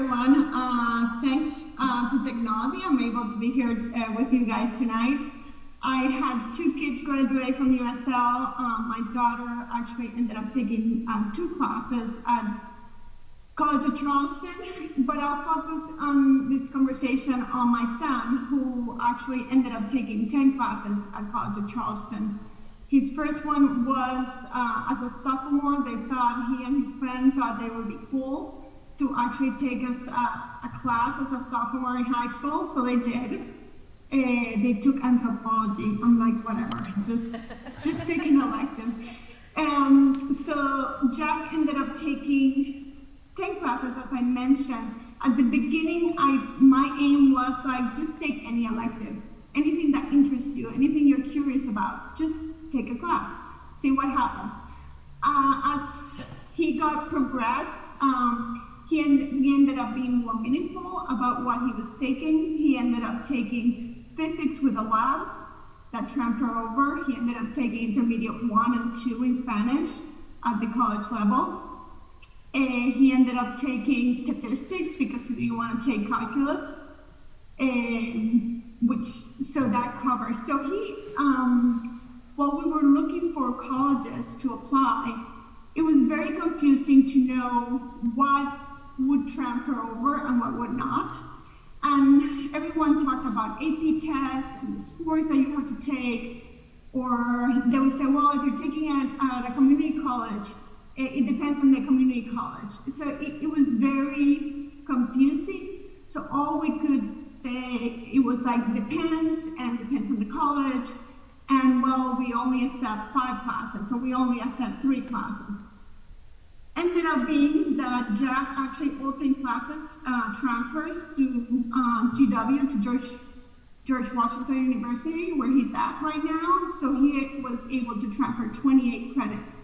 everyone. Thanks to technology, I'm able to be here with you guys tonight. I had two kids graduate from USL. My daughter actually ended up taking two classes at College of Charleston, but I'll focus on this conversation on my son, who actually ended up taking 10 classes at College of Charleston. His first one was as a sophomore. They thought, he and his friend thought they would be cool to actually take us a class as a sophomore in high school, so they did. They took anthropology. I'm like, whatever, just take an elective. So Jack ended up taking 10 classes, as I mentioned. At the beginning, my aim was like, just take any elective, anything that interests you, anything you're curious about, just take a class, see what happens. As he got progressed, he ended up being more meaningful about what he was taking. He ended up taking physics with a lab that transferred over. He ended up taking intermediate 1 and 2 in Spanish at the college level. He ended up taking statistics because he didn't want to take calculus, so that covers. So he, while we were looking for colleges to apply, it was very confusing to know what would transfer over and what would not. And everyone talked about AP tests and the scores that you have to take, or they would say, well, if you're taking it at a community college, it depends on the community college. So it was very confusing. So all we could say, it was like depends on the college. And well, we only accept 5 classes, or we only accept 3 classes. Ended up being that Jack actually all 3 classes transfers to GW, to George Washington University, where he's at right now. So he was able to transfer 28 credits.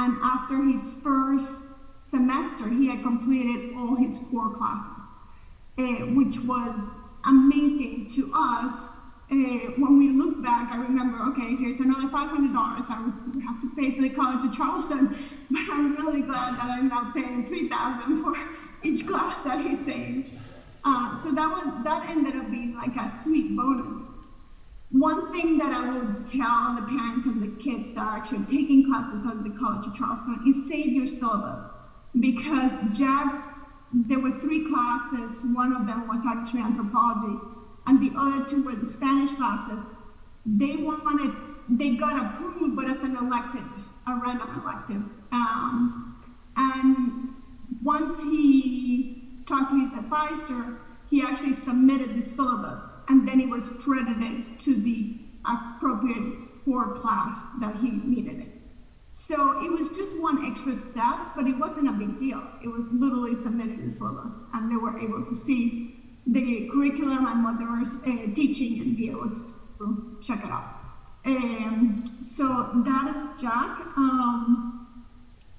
And after his first semester, he had completed all his core classes, which was amazing to us. When we look back, I remember, okay, here's another $500 that we have to pay to the College of Charleston, but I'm really glad that I'm not paying $3,000 for each class that he saved. So that ended up being like a sweet bonus. One thing that I would tell the parents and the kids that are actually taking classes at the College of Charleston is save your syllabus, because there were 3 classes. One of them was actually anthropology, and the other 2 were the Spanish classes. They got approved, but as an elective, a random elective. And once he talked to his advisor, he actually submitted the syllabus, and then it was credited to the appropriate core class that he needed it. So it was just one extra step, but it wasn't a big deal. It was literally submitting the syllabus, and they were able to see the curriculum and what they were teaching and be able to check it out. So that is Jack.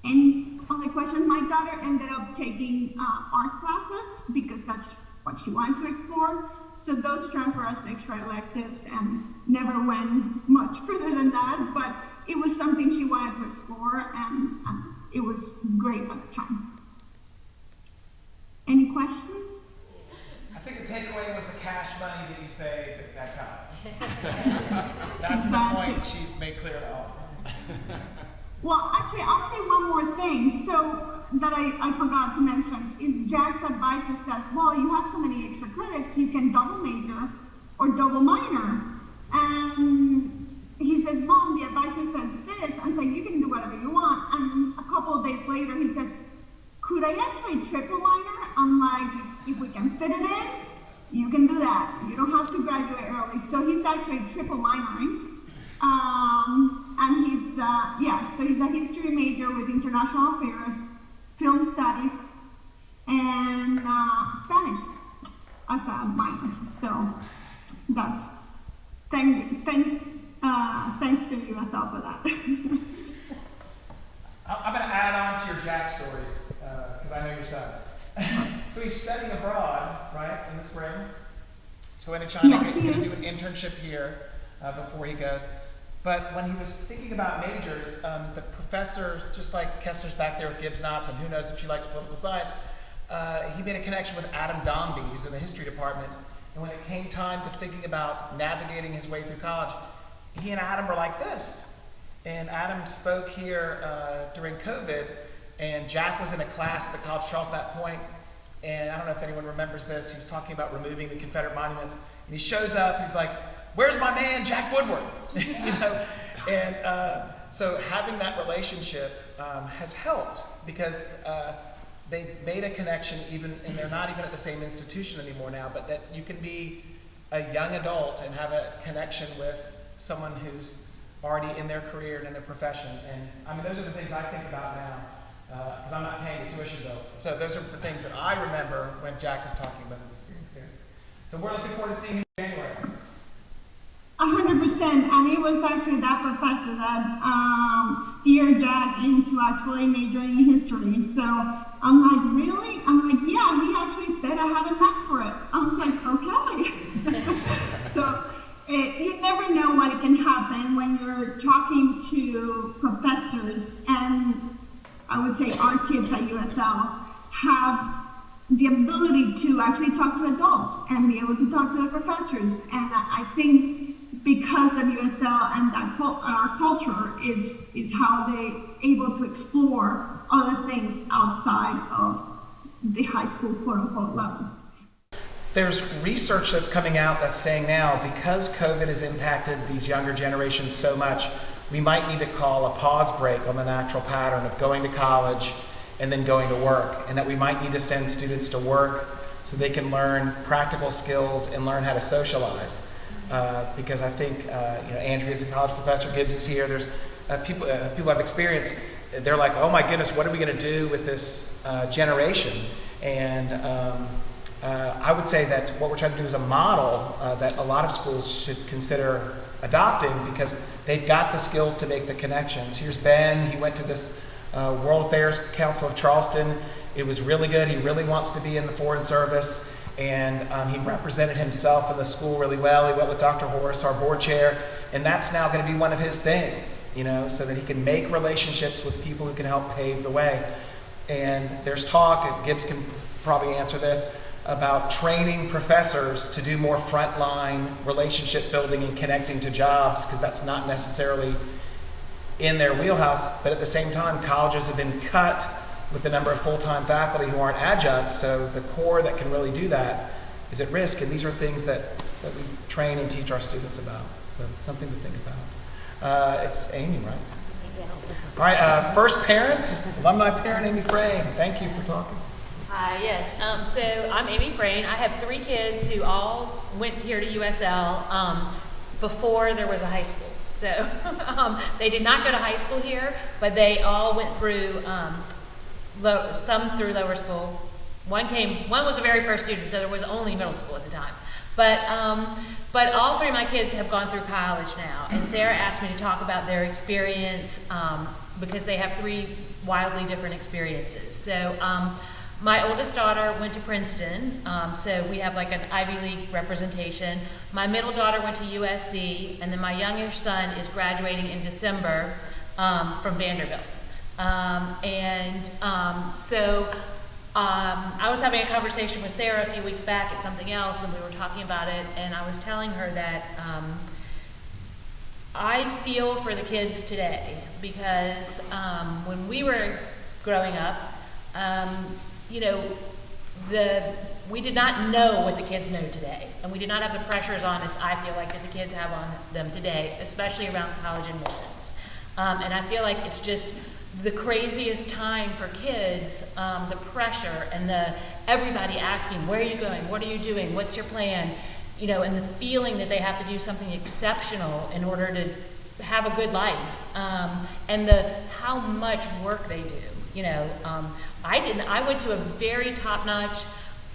And on the question, my daughter ended up taking art classes because that's what she wanted to explore. So those transfer as extra electives and never went much further than that, but it was something she wanted to explore, and it was great at the time. Any questions? I think the takeaway was the cash money that you saved at college. That's the point she's made clear at all. Well, actually, I'll say one more thing. So that I forgot to mention is Jack's advisor says, well, you have so many extra credits, you can double major or double minor. And he says, Mom, the advisor said this. I said, you can do whatever you want. And a couple of days later, he says, could I actually triple minor? I'm like, if we can fit it in, you can do that. You don't have to graduate early. So he's actually triple minoring. And he's, so he's a history major with international affairs, film studies, and Spanish as a minor. So that's, thanks to USL for that. I'm going to add on to your Jack stories, because I know your son. So he's studying abroad, right, in the spring. He's going to China, Yes, going to do an internship here before he goes. But when he was thinking about majors, the professors, just like Kessler's back there with Gibbs Knots, and who knows if she likes political science, he made a connection with Adam Dombey, who's in the history department. And when it came time to thinking about navigating his way through college, he and Adam were like this. And Adam spoke here during COVID, and Jack was in a class at the College of Charleston at that point. And I don't know if anyone remembers this. He was talking about removing the Confederate monuments. And he shows up, he's like, "Where's my man, Jack Woodward?" You know? And so having that relationship has helped, because they made a connection, even, and they're not even at the same institution anymore now, but that you can be a young adult and have a connection with someone who's already in their career and in their profession. And I mean, those are the things I think about now, because I'm not paying the tuition bills. So those are the things that I remember when Jack was talking about his experience here. So we're looking forward to seeing him in January. 100%, and it was actually that professor that steered Jack into actually majoring in history. So I'm like, really? I'm like, yeah, he actually said I had a knack for it. I was like, okay. So you never know what can happen when you're talking to professors, and I would say our kids at USL have the ability to actually talk to adults and be able to talk to the professors. And I think because of USL and that our culture is how they able to explore other things outside of the high school quote-unquote level. There's research that's coming out that's saying now, because COVID has impacted these younger generations so much, we might need to call a pause break on the natural pattern of going to college and then going to work, and that we might need to send students to work so they can learn practical skills and learn how to socialize. Because I think, Andrea's a college professor, Gibbs is here, there's people have experience, they're like, oh my goodness, what are we going to do with this generation? And I would say that what we're trying to do is a model that a lot of schools should consider adopting, because they've got the skills to make the connections. Here's Ben, he went to this World Affairs Council of Charleston. It was really good. He really wants to be in the Foreign Service, and he represented himself in the school really well. He went with Dr. Horace, our board chair, and that's now going to be one of his things, so that he can make relationships with people who can help pave the way. And there's talk, Gibbs can probably answer this, about training professors to do more frontline relationship building and connecting to jobs, because that's not necessarily in their wheelhouse. But at the same time, colleges have been cut with the number of full-time faculty who aren't adjunct, so the core that can really do that is at risk, and these are things that we train and teach our students about. So something to think about. It's Amy, right? Yes. All right, first parent, alumni parent Amy Frain. Thank you for talking. Hi, yes. So I'm Amy Frain. I have 3 kids who all went here to USL before there was a high school. So they did not go to high school here, but they all went through, some through lower school. One was the very first student, so there was only middle school at the time. But all 3 of my kids have gone through college now, and Sarah asked me to talk about their experience because they have 3 wildly different experiences. So my oldest daughter went to Princeton, so we have like an Ivy League representation. My middle daughter went to USC, and then my youngest son is graduating in December from Vanderbilt. I was having a conversation with Sarah a few weeks back at something else, and we were talking about it, and I was telling her that I feel for the kids today, because when we were growing up, we did not know what the kids know today, and we did not have the pressures on us, I feel like, that the kids have on them today, especially around college admissions. And I feel like it's just the craziest time for kids, the pressure and everybody asking, where are you going, what are you doing, what's your plan, and the feeling that they have to do something exceptional in order to have a good life, and how much work they do. I went to a very top-notch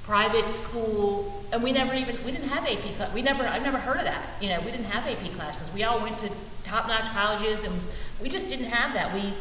private school, and we didn't have AP class. I've never heard of that. We didn't have AP classes. We all went to top-notch colleges, and we just didn't have that. We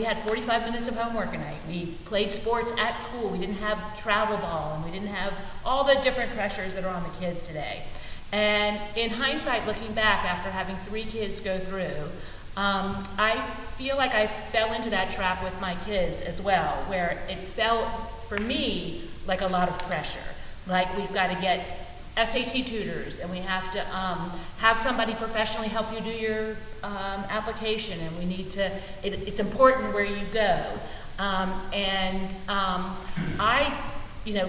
had 45 minutes of homework a night. We played sports at school. We didn't have travel ball, and we didn't have all the different pressures that are on the kids today. And in hindsight, looking back after having 3 kids go through, I feel like I fell into that trap with my kids as well, where it felt for me, like a lot of pressure. Like we've got to get SAT tutors, and we have to have somebody professionally help you do your application, and we need to, it's important where you go.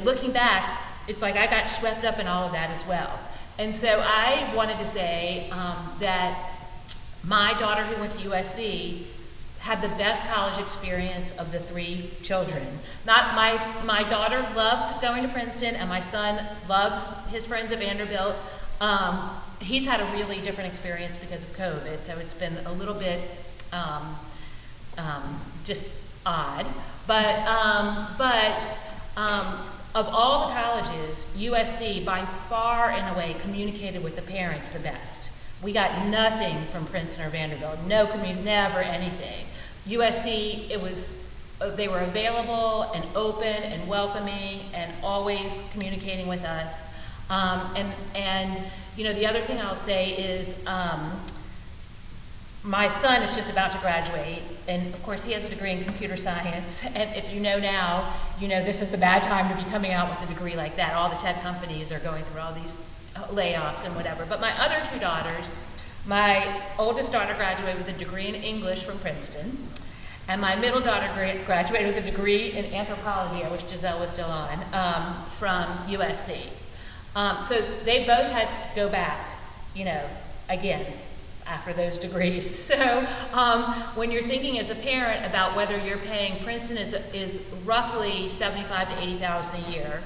Looking back, it's like I got swept up in all of that as well. And so I wanted to say that my daughter who went to USC had the best college experience of the 3 children. Not my daughter loved going to Princeton, and my son loves his friends at Vanderbilt. He's had a really different experience because of COVID, so it's been a little bit just odd. But of all the colleges, USC by far and away communicated with the parents the best. We got nothing from Princeton or Vanderbilt, never anything. USC, they were available and open and welcoming and always communicating with us. The other thing I'll say is my son is just about to graduate, and of course he has a degree in computer science, and if you know now, this is the bad time to be coming out with a degree like that. All the tech companies are going through all these layoffs and whatever. But my other 2 daughters, my oldest daughter graduated with a degree in English from Princeton, and my middle daughter graduated with a degree in anthropology, I wish Gisele was still on, from USC. So they both had to go back, again, after those degrees. So when you're thinking as a parent about whether you're paying, Princeton is roughly $75,000 to $80,000 a year,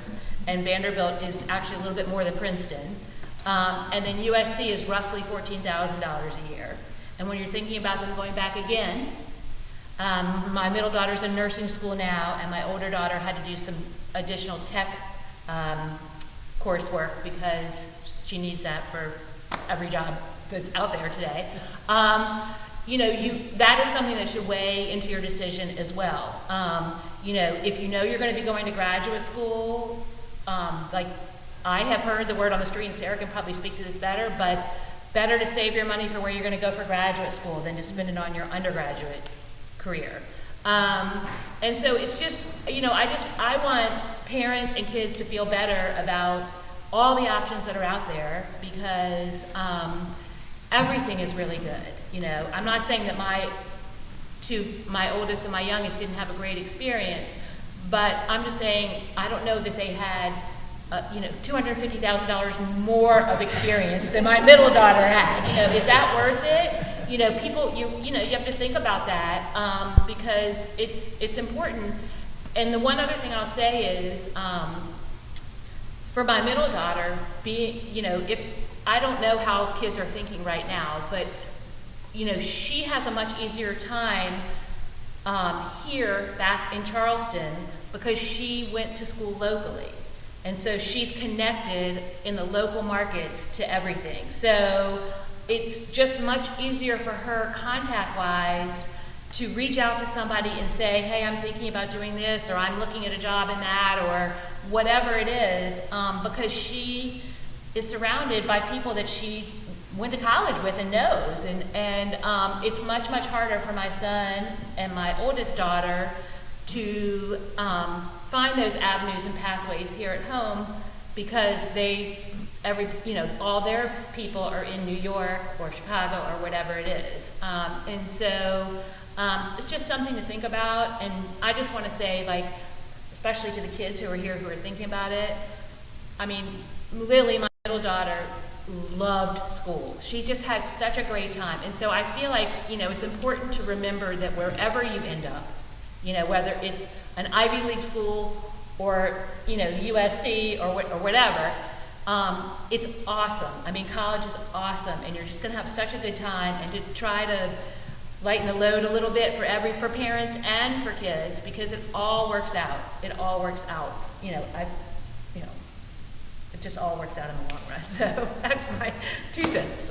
and Vanderbilt is actually a little bit more than Princeton. And then USC is roughly $14,000 a year. And when you're thinking about them going back again, my middle daughter's in nursing school now, and my older daughter had to do some additional tech coursework because she needs that for every job that's out there today. That is something that should weigh into your decision as well. If you're going to be going to graduate school, like I have heard the word on the street, and Sarah can probably speak to this better, but better to save your money for where you're going to go for graduate school than to spend it on your undergraduate career. And so it's just, I want parents and kids to feel better about all the options that are out there, because everything is really good. I'm not saying that my oldest and my youngest didn't have a great experience, but I'm just saying I don't know that they had $250,000 more of experience than my middle daughter had. Is that worth it? People, you have to think about that because it's important. And the one other thing I'll say is, for my middle daughter, if I don't know how kids are thinking right now, but she has a much easier time here back in Charleston because she went to school locally. And so she's connected in the local markets to everything. So it's just much easier for her contact-wise to reach out to somebody and say, hey, I'm thinking about doing this, or I'm looking at a job in that, or whatever it is, because she is surrounded by people that she went to college with and knows. And it's much, much harder for my son and my oldest daughter to find those avenues and pathways here at home because all their people are in New York or Chicago or whatever it is. And so it's just something to think about. And I just want to say, especially to the kids who are here who are thinking about it, Lily, my middle daughter, loved school. She just had such a great time. And so I feel like, it's important to remember that wherever you end up, whether it's an Ivy League school or, USC or whatever, it's awesome. College is awesome, and you're just going to have such a good time, and to try to lighten the load a little bit for parents and for kids, because it all works out. It all works out. It just all works out in the long run. So that's my 2 cents.